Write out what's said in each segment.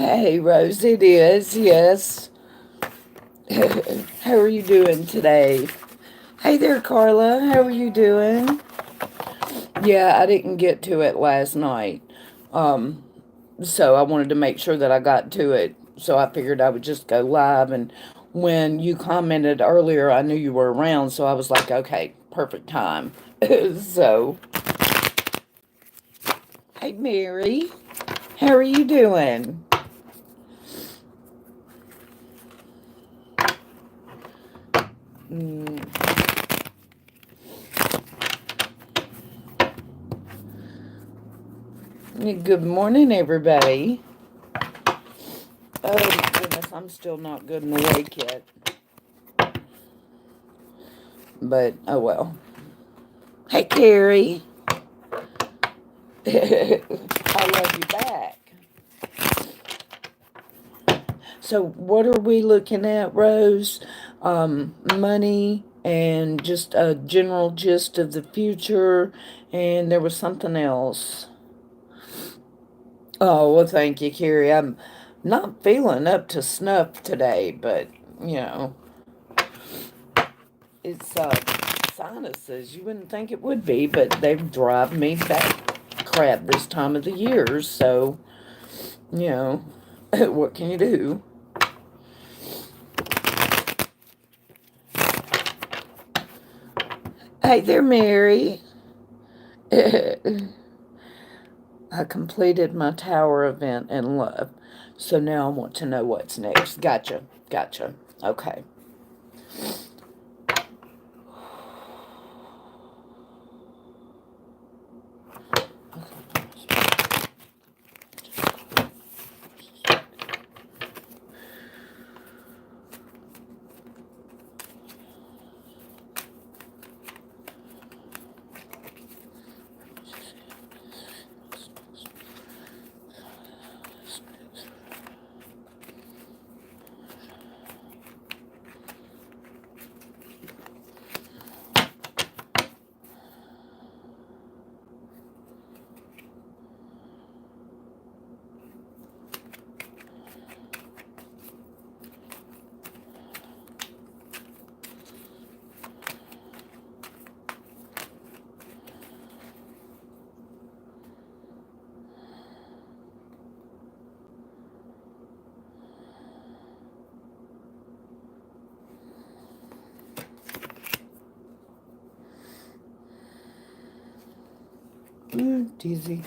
Hey, Rose, it is, yes. How are you doing today? Hey there, Carla. How are you doing? Yeah, I didn't get to it last night. Um, so I wanted to make sure that I got to it. So I figured I would just go live. And when you commented earlier, I knew you were around. So I was like, okay, perfect time. So, hey, Mary. How are you doing? Mm, good morning, everybody. Oh my goodness, I'm still not good and awake yet. But oh well. Hey, Carrie. I love you back. So, what are we looking at, Rose? Money and just a general gist of the future. And there was something else. Oh, well, thank you, Carrie. I'm not feeling up to snuff today, but you know, it's sinuses. You wouldn't think it would be, but they drive me back crap this time of the year. So, you know, what can you do? Hey there, Mary. I completed my tower event in love. So now I want to know what's next. Gotcha. Gotcha. Okay. Dizzy.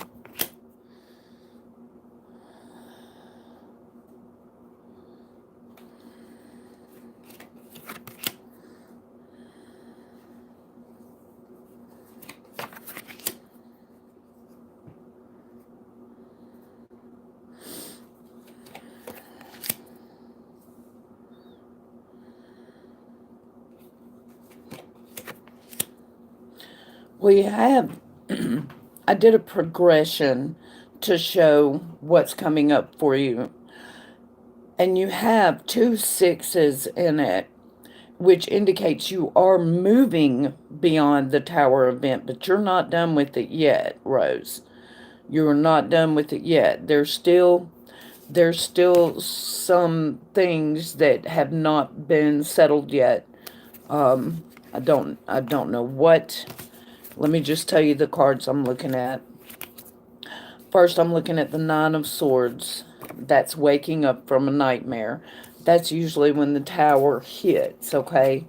We have, I did a progression to show what's coming up for you. And you have two sixes in it, which indicates you are moving beyond the tower event, but you're not done with it yet, Rose. You're not done with it yet. There's still some things that have not been settled yet. I don't know what. Let me just tell you the cards I'm looking at. First, I'm looking at the Nine of Swords. That's waking up from a nightmare. That's usually when the tower hits, okay?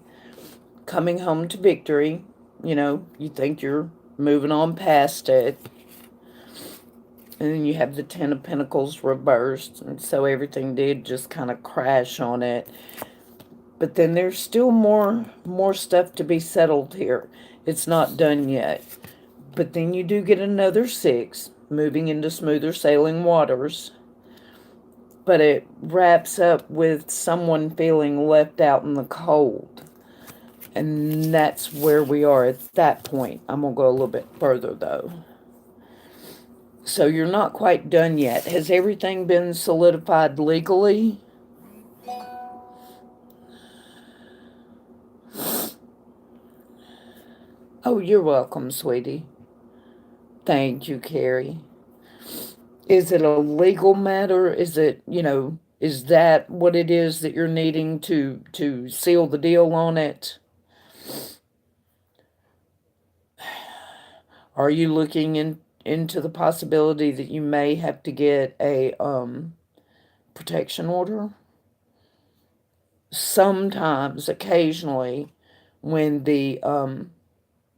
Coming home to victory. You think you're moving on past it. And then you have the Ten of Pentacles reversed. And so everything did just kind of crash on it. But then there's still more stuff to be settled here. It's not done yet. But then you do get another six, moving into smoother sailing waters. But it wraps up with someone feeling left out in the cold. And that's where we are at that point. I'm going to go a little bit further, though. So you're not quite done yet. Has everything been solidified legally? Oh, you're welcome, sweetie. Thank you, Carrie. Is it a legal matter? Is it, is that what it is that you're needing to seal the deal on it? Are you looking into the possibility that you may have to get a protection order? Sometimes, occasionally, when the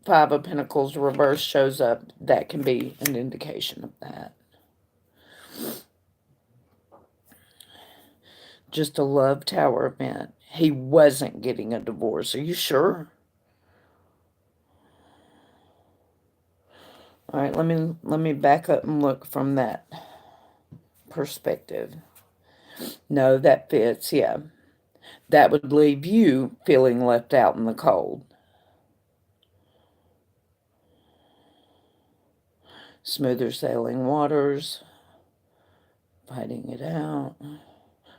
Five of Pentacles reverse shows up, that can be an indication of that. Just a love tower event. He wasn't getting a divorce. Are you sure? All right, let me back up and look from that perspective. No, that fits. Yeah. That would leave you feeling left out in the cold. Smoother sailing waters, fighting it out.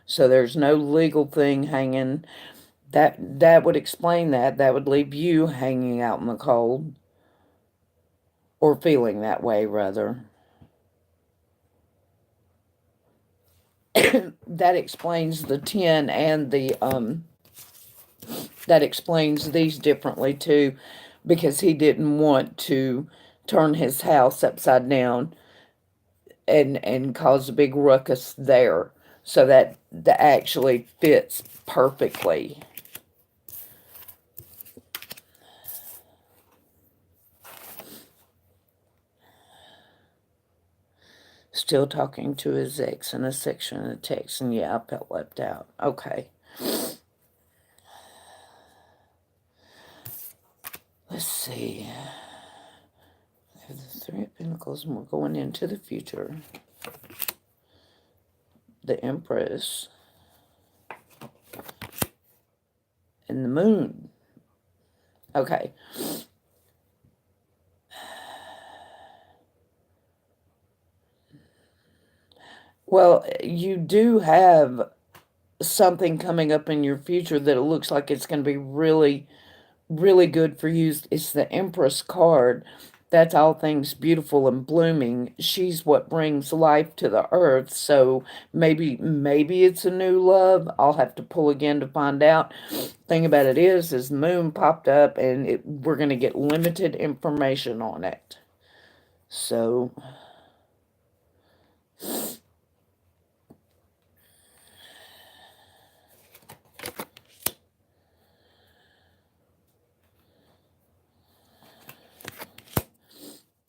So there's no legal thing hanging. That would explain that. That would leave you hanging out in the cold. Or feeling that way, rather. That explains the 10 and the, that explains these differently too, because he didn't want to turn his house upside down and cause a big ruckus there. So that actually fits perfectly. Still talking to his ex in a section of the text, and yeah, I felt left out. Okay. Let's see. The Three of Pentacles, and we're going into the future. The Empress. And the Moon. Okay. Well, you do have something coming up in your future that it looks like it's going to be really, really good for you. It's the Empress card. That's all things beautiful and blooming. She's what brings life to the earth. So maybe it's a new love. I'll have to pull again to find out. Thing about it is the moon popped up, and we're going to get limited information on it. So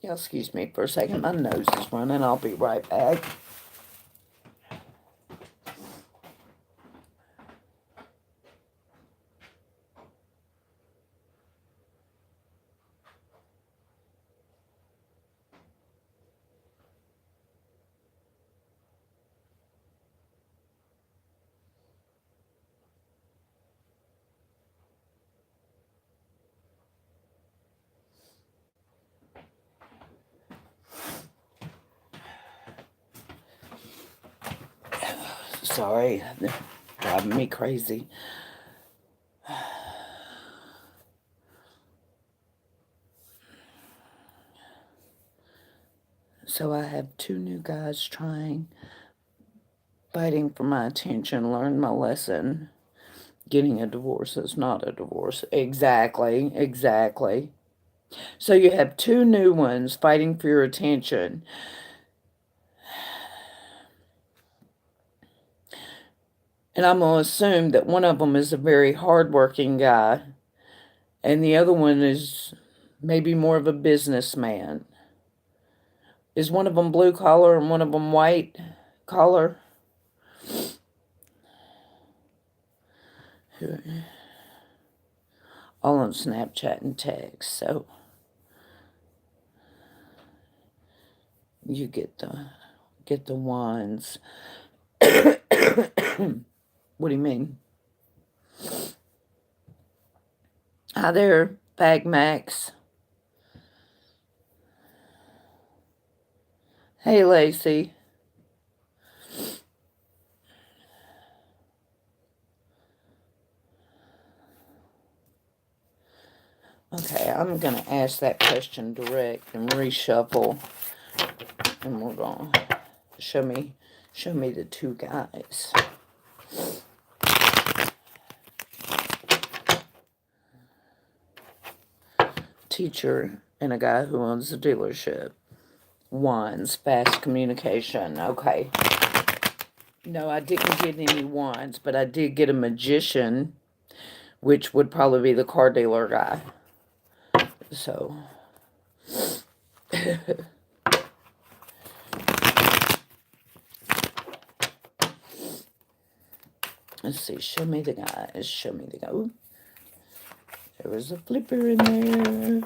yeah, excuse me for a second. My nose is running. I'll be right back. Sorry, they're driving me crazy. So I have two new guys fighting for my attention, learn my lesson. Getting a divorce is not a divorce. Exactly, exactly. So you have two new ones fighting for your attention. And I'm going to assume that one of them is a very hardworking guy, and the other one is maybe more of a businessman. Is one of them blue collar and one of them white collar? All on Snapchat and text, so you get the wands. What do you mean? Hi there, Fag Max. Hey, Lacey. Okay, I'm going to ask that question direct and reshuffle. And we're going to Show me the two guys. Teacher and a guy who owns a dealership. Wands, fast communication. Okay. No, I didn't get any wands, but I did get a magician, which would probably be the car dealer guy. So, let's see. Show me the guys. Show me the guy. Ooh, there was a flipper in there.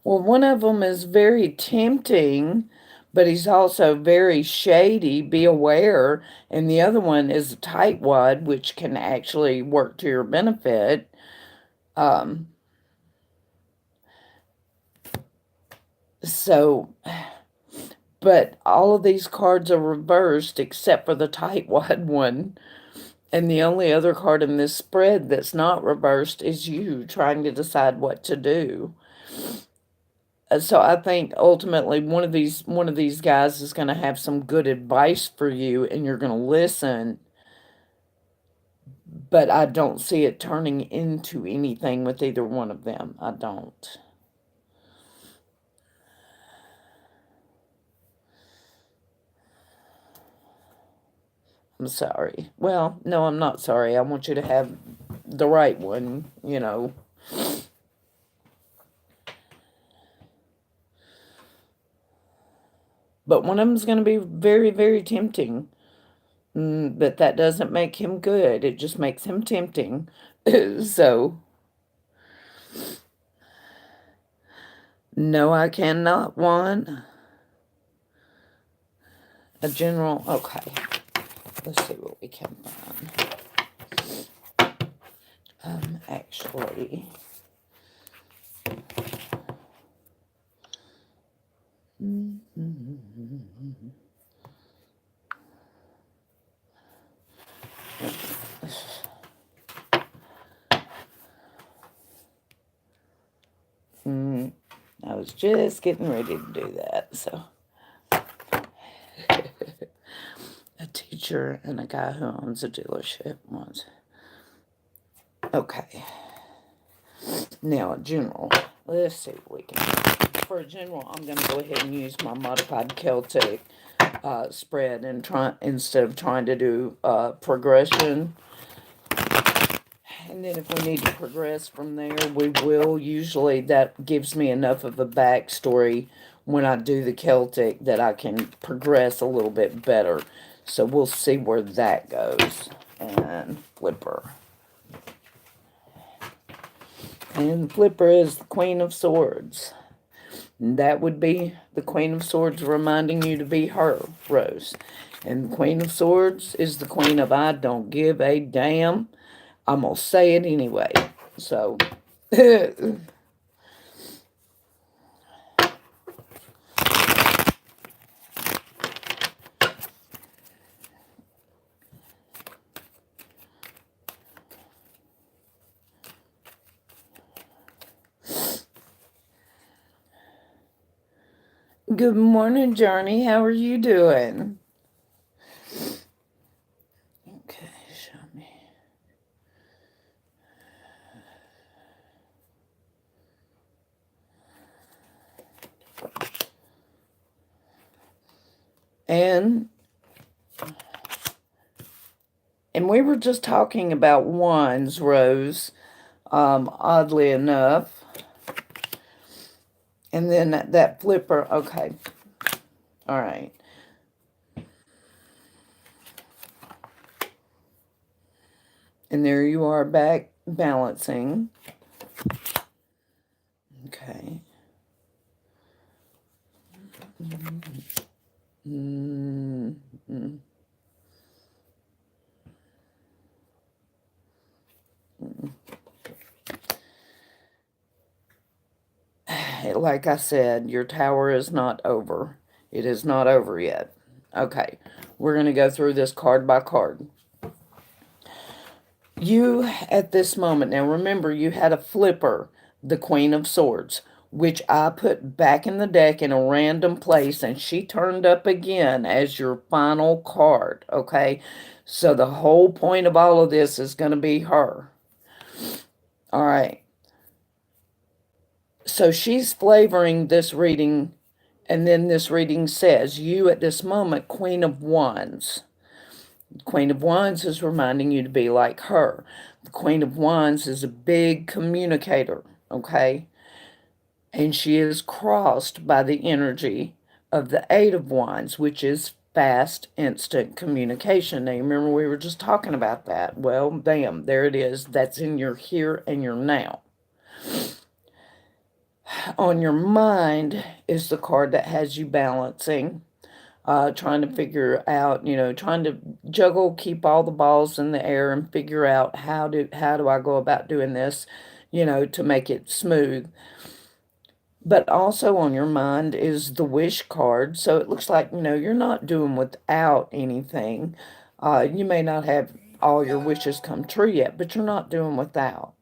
Well, one of them is very tempting, but he's also very shady. Be aware. And the other one is a tightwad, which can actually work to your benefit. So, but all of these cards are reversed except for the tightwad one. And the only other card in this spread that's not reversed is you trying to decide what to do. So I think ultimately one of these guys is going to have some good advice for you, and you're going to listen. But I don't see it turning into anything with either one of them. I don't. I'm sorry. Well, no, I'm not sorry. I want you to have the right one, you know. But one of them's going to be very, very tempting. But that doesn't make him good. It just makes him tempting. So, no, I cannot one. A general. Okay. Let's see what we can find. Actually. I was just getting ready to do that, so. A teacher and a guy who owns a dealership once. Okay. Now, a general. Let's see what we can do. For a general, I'm going to go ahead and use my modified Celtic spread and instead of trying to do progression. And then if we need to progress from there, we will. Usually that gives me enough of a backstory when I do the Celtic that I can progress a little bit better. So we'll see where that goes. And flipper. And flipper is the Queen of Swords. And that would be the Queen of Swords reminding you to be her, Rose. And the Queen of Swords is the Queen of I don't give a damn. I'm going to say it anyway. So, good morning, Journey. How are you doing? Okay, show me. And And we were just talking about wands, Rose, oddly enough. And then that flipper, okay. All right. And there you are back balancing. Okay. Mm-hmm. Like I said, your tower is not over. It is not over yet. Okay, we're going to go through this card by card. You, at this moment, now remember, you had a flipper, the Queen of Swords, which I put back in the deck in a random place, and she turned up again as your final card, okay? So the whole point of all of this is going to be her. All right. So she's flavoring this reading, and then this reading says, you at this moment, Queen of Wands. Queen of Wands is reminding you to be like her. The Queen of Wands is a big communicator, okay? And she is crossed by the energy of the Eight of Wands, which is fast, instant communication. Now, you remember we were just talking about that. Well, bam, there it is. That's in your here and your now. On your mind is the card that has you balancing. Trying to figure out, trying to juggle, keep all the balls in the air and figure out how do I go about doing this, to make it smooth. But also on your mind is the wish card. So it looks like, you're not doing without anything. You may not have all your wishes come true yet, but you're not doing without.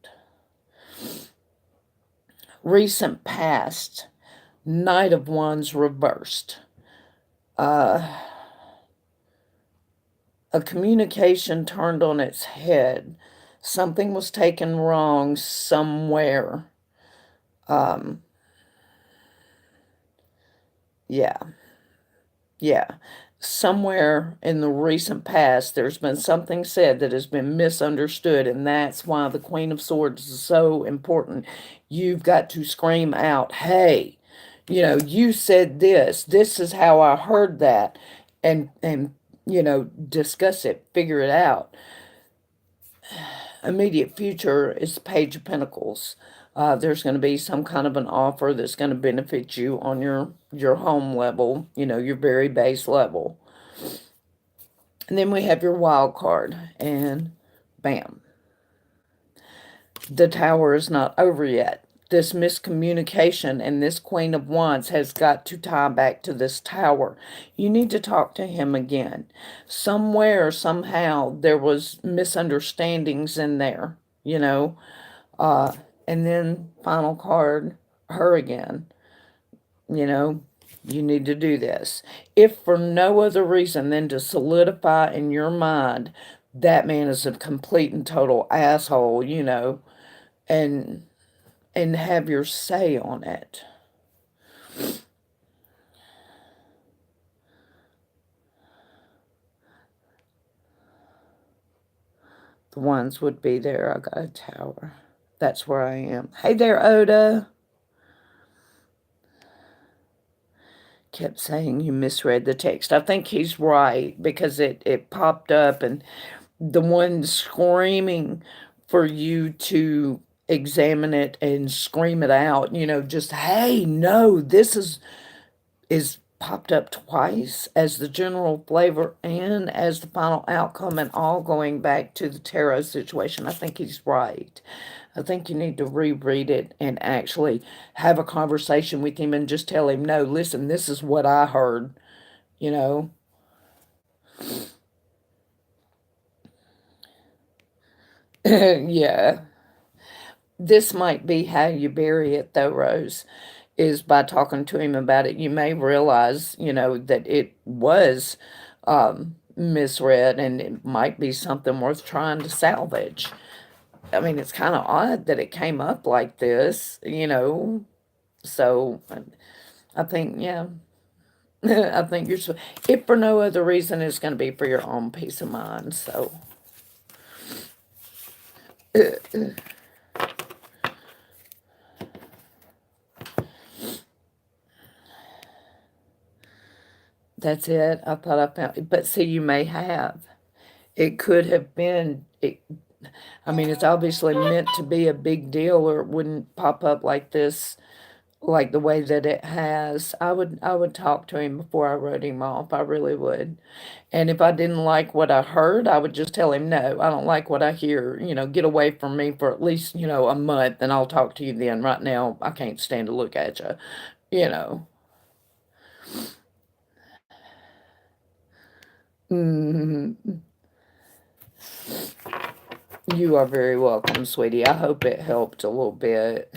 Recent past, Knight of Wands reversed. A communication turned on its head. Something was taken wrong somewhere. Yeah. Yeah. Somewhere in the recent past, there's been something said that has been misunderstood, and that's why the Queen of Swords is so important. You've got to scream out, hey, you said this. This is how I heard that. And discuss it, figure it out. Immediate future is the Page of Pentacles. There's going to be some kind of an offer that's going to benefit you on your home level, your very base level. And then we have your wild card, and bam. The tower is not over yet. This miscommunication and this Queen of Wands has got to tie back to this tower. You need to talk to him again. Somewhere, somehow, there was misunderstandings in there, and then final card, her again. You need to do this. If for no other reason than to solidify in your mind that man is a complete and total asshole, and have your say on it. The ones would be there. I got a tower. That's where I am. Hey there, Oda. Kept saying you misread the text. I think he's right because it popped up, and the one screaming for you to examine it and scream it out, just, hey, no, this is popped up twice as the general flavor and as the final outcome, and all going back to the tarot situation. I think he's right. I think you need to reread it and actually have a conversation with him and just tell him, no, listen, this is what I heard, you know. Yeah. This might be how you bury it, though, Rose, is by talking to him about it. You may realize, that it was misread, and it might be something worth trying to salvage. I mean, it's kind of odd that it came up like this, So I think, yeah, I think if for no other reason, it's going to be for your own peace of mind. So, That's it. I thought I found it. But see, you may have. It could have been, I mean, it's obviously meant to be a big deal or it wouldn't pop up like this, like the way that it has. I would talk to him before I wrote him off. I really would. And if I didn't like what I heard, I would just tell him, no, I don't like what I hear. Get away from me for at least, a month and I'll talk to you then. Right now, I can't stand to look at you, you know. Mhm. You are very welcome, sweetie. I hope it helped a little bit.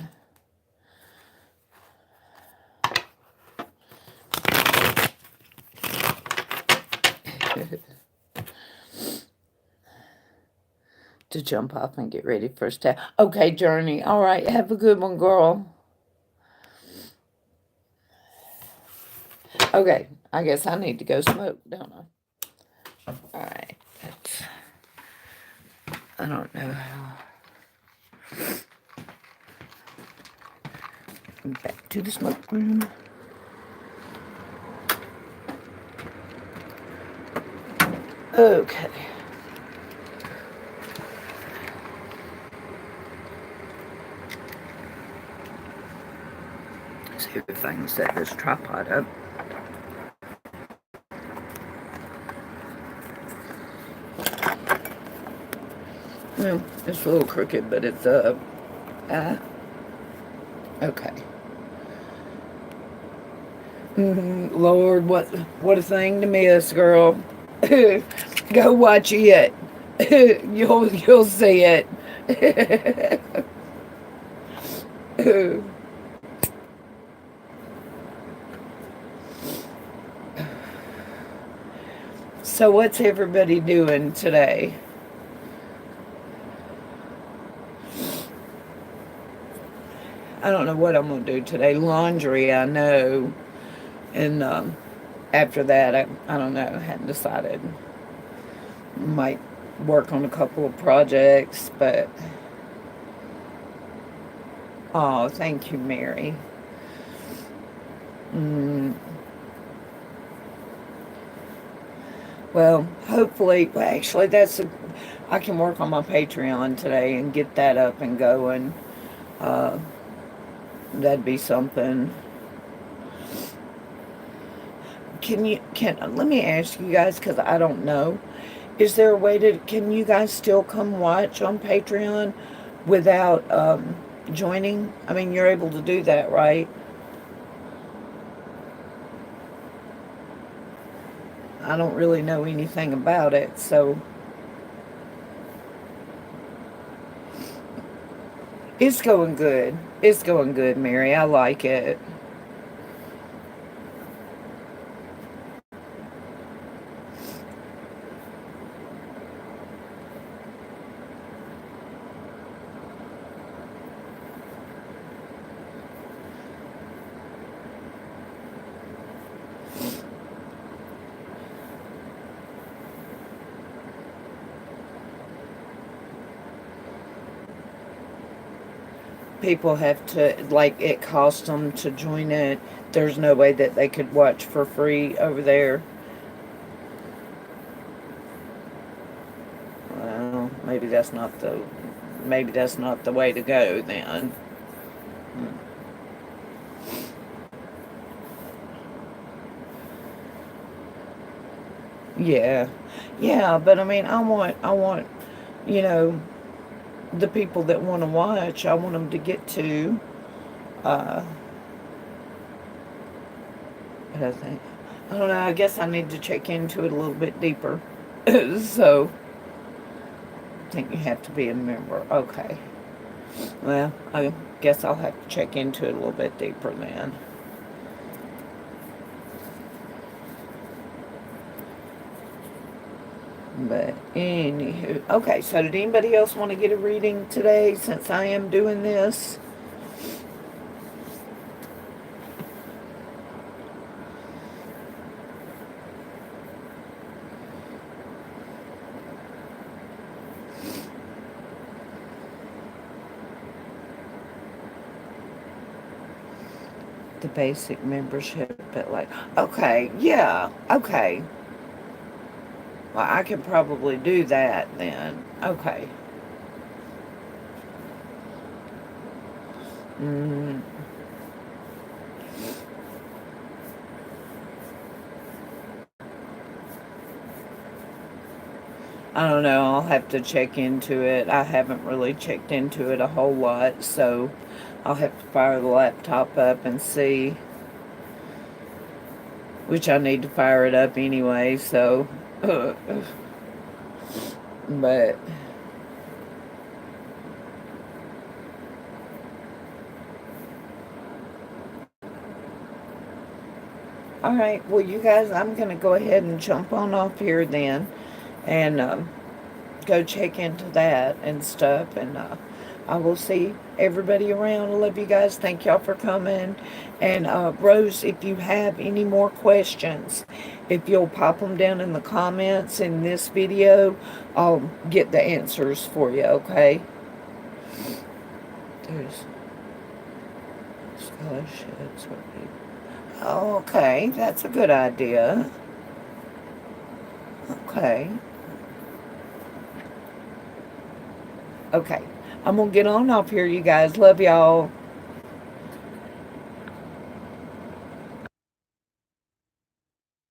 To jump off and get ready for a step. Okay, Journey. All right, have a good one, girl. Okay, I guess I need to go smoke, don't I? All right. I don't know how. Back to the smoke room. Okay. See if I can set this tripod up. Well, it's a little crooked, but it's up. Okay. Lord, what a thing to miss, girl. Go watch it. You'll see it. So what's everybody doing today? I don't know what I'm gonna do today. Laundry, I know, and after that, I don't know. Hadn't decided. Might work on a couple of projects, but oh, thank you, Mary. Mm, well, hopefully, well, actually, I can work on my Patreon today and get that up and going. Uh, that'd be something. Let me ask you guys, because I don't know. Is there a way can you guys still come watch on Patreon without joining? I mean, you're able to do that, right? I don't really know anything about it, so it's going good. It's going good, Mary. I like it. People have to, like, it costs them to join it. There's no way that they could watch for free over there. Well, maybe that's not the way to go then. Yeah. Yeah, but I mean, I want, you know, the people that want to watch, I want them to get to, uh, what I think. I don't know, I guess I need to check into it a little bit deeper. So, I think you have to be a member. Okay. Well, I guess I'll have to check into it a little bit deeper then. But anywho, okay, so did anybody else want to get a reading today since I am doing this? the basic membership at like, okay, yeah, okay. Well, I can probably do that then. Okay. Mm, I don't know. I'll have to check into it. I haven't really checked into it a whole lot, so I'll have to fire the laptop up and see. Which I need to fire it up anyway, so. But. Alright, well, you guys, I'm going to go ahead and jump on off here then. And go check into that and stuff. And I will see everybody around. I love you guys. Thank y'all for coming. And Rose, if you have any more questions, if you'll pop them down in the comments in this video, I'll get the answers for you, okay? There's scholarships for people. Okay, that's a good idea. Okay. Okay. I'm going to get on off here, you guys. Love y'all.